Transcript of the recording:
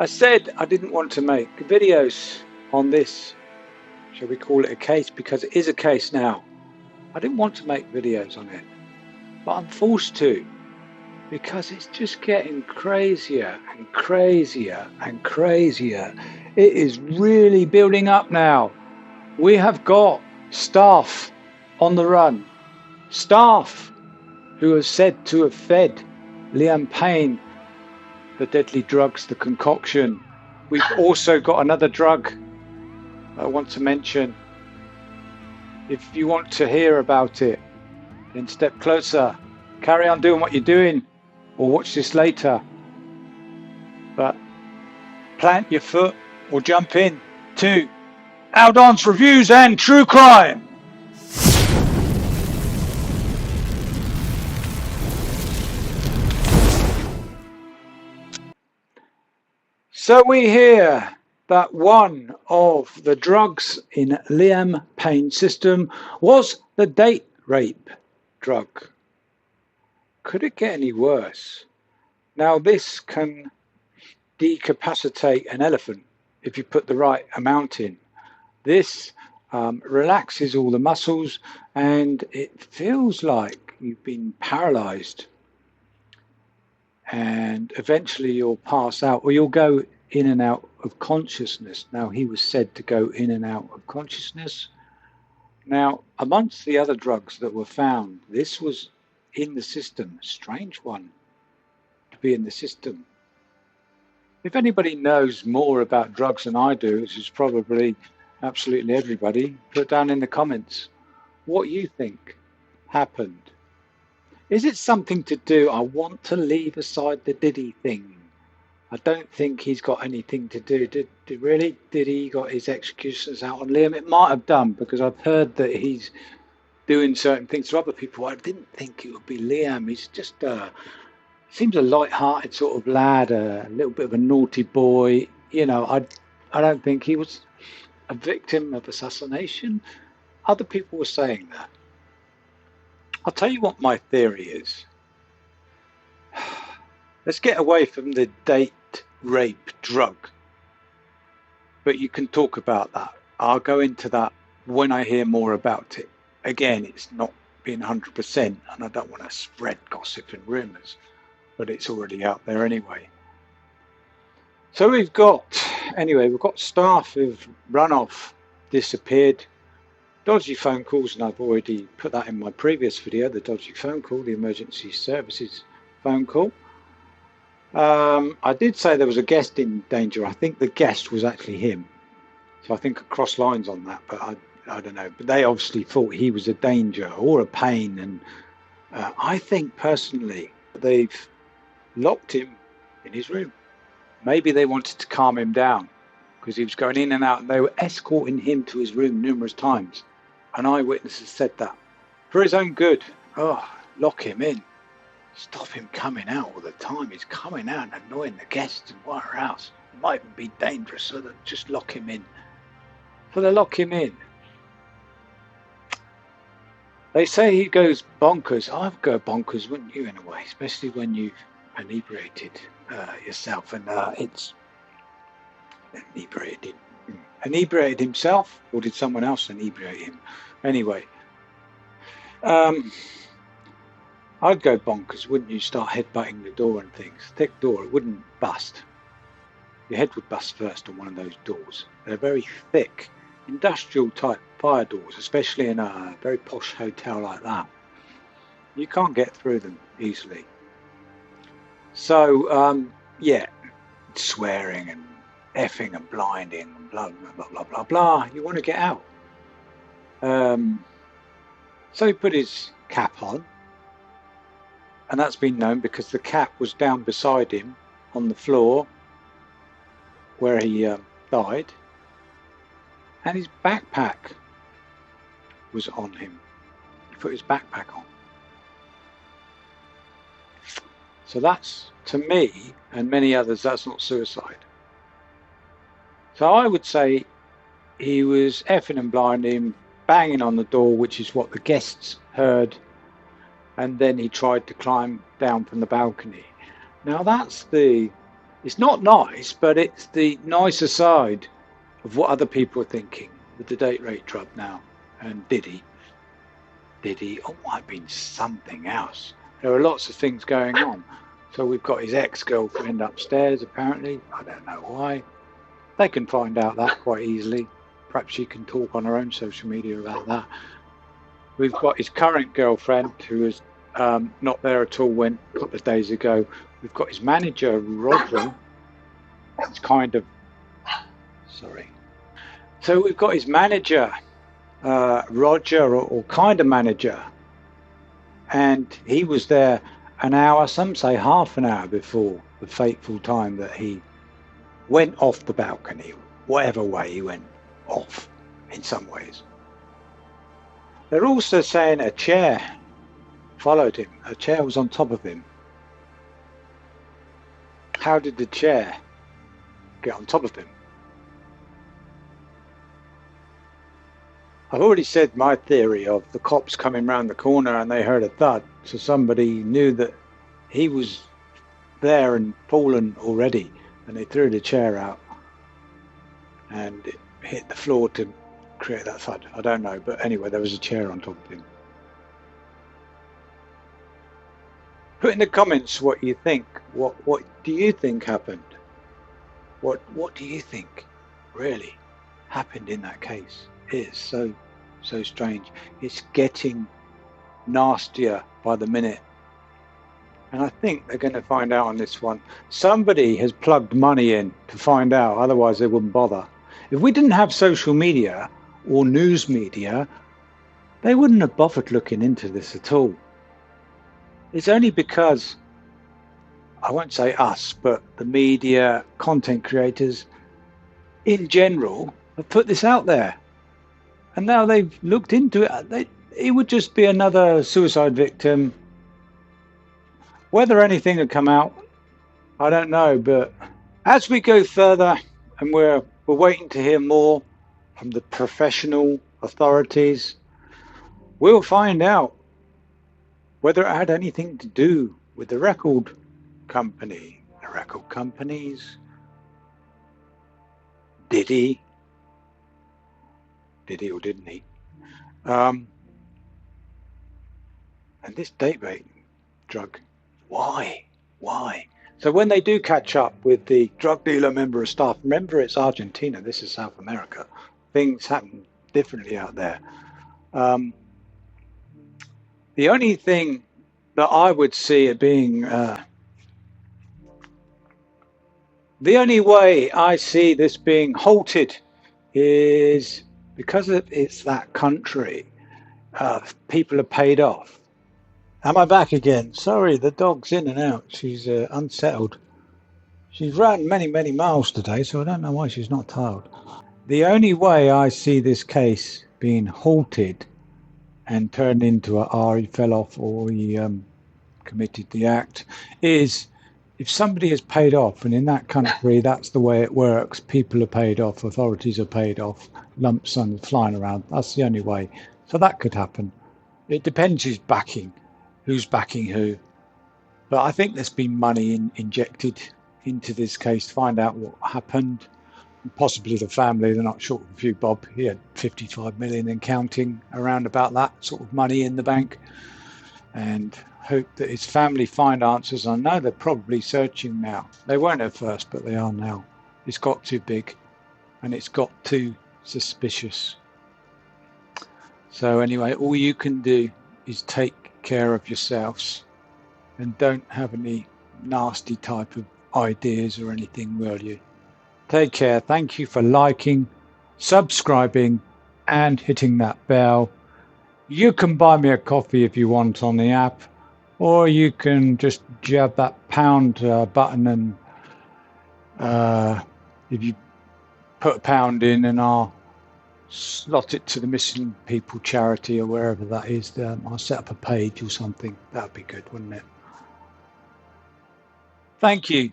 I said I didn't want to make videos on this, shall we call it a case, because it is a case now. I didn't want to make videos on it, but I'm forced to, because it's just getting crazier and crazier and crazier. It is really building up now. We have got staff on the run, staff who are said to have fed Liam Payne the deadly drugs, the concoction. We've also got another drug I want to mention. If you want to hear about it, then step closer. Carry on doing what you're doing, or watch this later. But plant your foot or jump in to Aldon's Reviews and True Crime. So we hear that one of the drugs in Liam Payne's system was the date rape drug. Could it get any worse? Now, this can decapacitate an elephant if you put the right amount in. This relaxes all the muscles and it feels like you've been paralyzed. And eventually you'll pass out, or you'll go in and out of consciousness. Now, he was said to go in and out of consciousness. Now, amongst the other drugs that were found, this was in the system. A strange one to be in the system. If anybody knows more about drugs than I do, which is probably absolutely everybody, put down in the comments what you think happened. Is it something to do? I want to leave aside the Diddy thing. I don't think he's got anything to do. Did he got his executions out on Liam? It might have done, because I've heard that he's doing certain things to other people. I didn't think it would be Liam. He's just seems a light-hearted sort of lad, a little bit of a naughty boy. You know, I don't think he was a victim of assassination. Other people were saying that. I'll tell you what my theory is. Let's get away from the date rape drug. But you can talk about that. I'll go into that when I hear more about it. Again, it's not being 100%, and I don't want to spread gossip and rumours, but it's already out there anyway. So we've got staff who've run off, disappeared, dodgy phone calls, and I've already put that in my previous video, the dodgy phone call, the emergency services phone call. I did say there was a guest in danger. I think the guest was actually him. So I think I crossed lines on that, but I don't know. But they obviously thought he was a danger or a pain. And I think personally they've locked him in his room. Maybe they wanted to calm him down because he was going in and out, and they were escorting him to his room numerous times. An eyewitness has said that. For his own good. Oh, lock him in. Stop him coming out all the time. He's coming out and annoying the guests and whatever else. It might even be dangerous, so they just lock him in. So they lock him in. They say he goes bonkers. I'd go bonkers, wouldn't you, in a way? Especially when you've inebriated yourself. And it's inebriated. Inebriated himself, or did someone else inebriate him? Anyway. I'd go bonkers, wouldn't you? Start headbutting the door and things. Thick door, it wouldn't bust. Your head would bust first on one of those doors. They're very thick, industrial type fire doors, especially in a very posh hotel like that. You can't get through them easily. So, swearing and effing and blinding and blah, blah, blah, blah, blah, blah. You want to get out. So he put his cap on. And that's been known because the cap was down beside him on the floor where he died. And his backpack was on him. He put his backpack on. So that's, to me and many others, that's not suicide. So I would say he was effing and blinding, banging on the door, which is what the guests heard. And then he tried to climb down from the balcony. Now that's the It's not nice, but it's the nicer side of what other people are thinking with the date rape drug now. And Diddy, oh, might have been something else. There are lots of things going on. So we've got his ex-girlfriend upstairs, apparently. I don't know why. They can find out that quite easily. Perhaps she can talk on her own social media about that. We've got his current girlfriend, who is not there at all, went a couple of days ago. We've got his manager, Roger. It's kind of... Sorry. So we've got his manager, Roger, or kind of manager. And he was there an hour, some say half an hour before the fateful time that he went off the balcony, whatever way he went off in some ways. They're also saying a chair followed him. A chair was on top of him. How did the chair get on top of him? I've already said my theory of the cops coming round the corner and they heard a thud, so somebody knew that he was there and fallen already, and they threw the chair out and it hit the floor to create that thud. I don't know, but anyway, there was a chair on top of him. Put in the comments what you think. What do you think happened? What do you think really happened in that case? It's so strange. It's getting nastier by the minute. And I think they're going to find out on this one. Somebody has plugged money in to find out, otherwise they wouldn't bother. If we didn't have social media or news media, they wouldn't have bothered looking into this at all. It's only because, I won't say us, but the media, content creators in general have put this out there. And now they've looked into it. It would just be another suicide victim. Whether anything would come out, I don't know. But as we go further, and we're waiting to hear more from the professional authorities, we'll find out whether it had anything to do with the record company, the record companies, Diddy or didn't he? And this date rape drug, why? So when they do catch up with the drug dealer member of staff, remember it's Argentina, this is South America. Things happen differently out there. The only thing that I would see it being, the only way I see this being halted is because it's that country, people are paid off. Am I back again? Sorry, the dog's in and out. She's unsettled. She's run many miles today, so I don't know why she's not tired. The only way I see this case being halted and turned into he fell off or he committed the act is if somebody is paid off, and in that country that's the way it works. People are paid off, authorities are paid off, lump sums flying around. That's the only way. So that could happen. It depends who's backing who. But I think there's been money injected into this case to find out what happened. And possibly the family, they're not short of a few bob. He had 55 million and counting, around about that sort of money in the bank. And hope that his family find answers. I know they're probably searching now. They weren't at first, but they are now. It's got too big and it's got too suspicious. So anyway, all you can do is take care of yourselves and don't have any nasty type of ideas or anything, will you? Take care. Thank you for liking, subscribing and hitting that bell. You can buy me a coffee if you want on the app, or you can just jab that pound button and if you put a pound in, and I'll slot it to the Missing People charity or wherever that is. I'll set up a page or something. That would be good, wouldn't it? Thank you.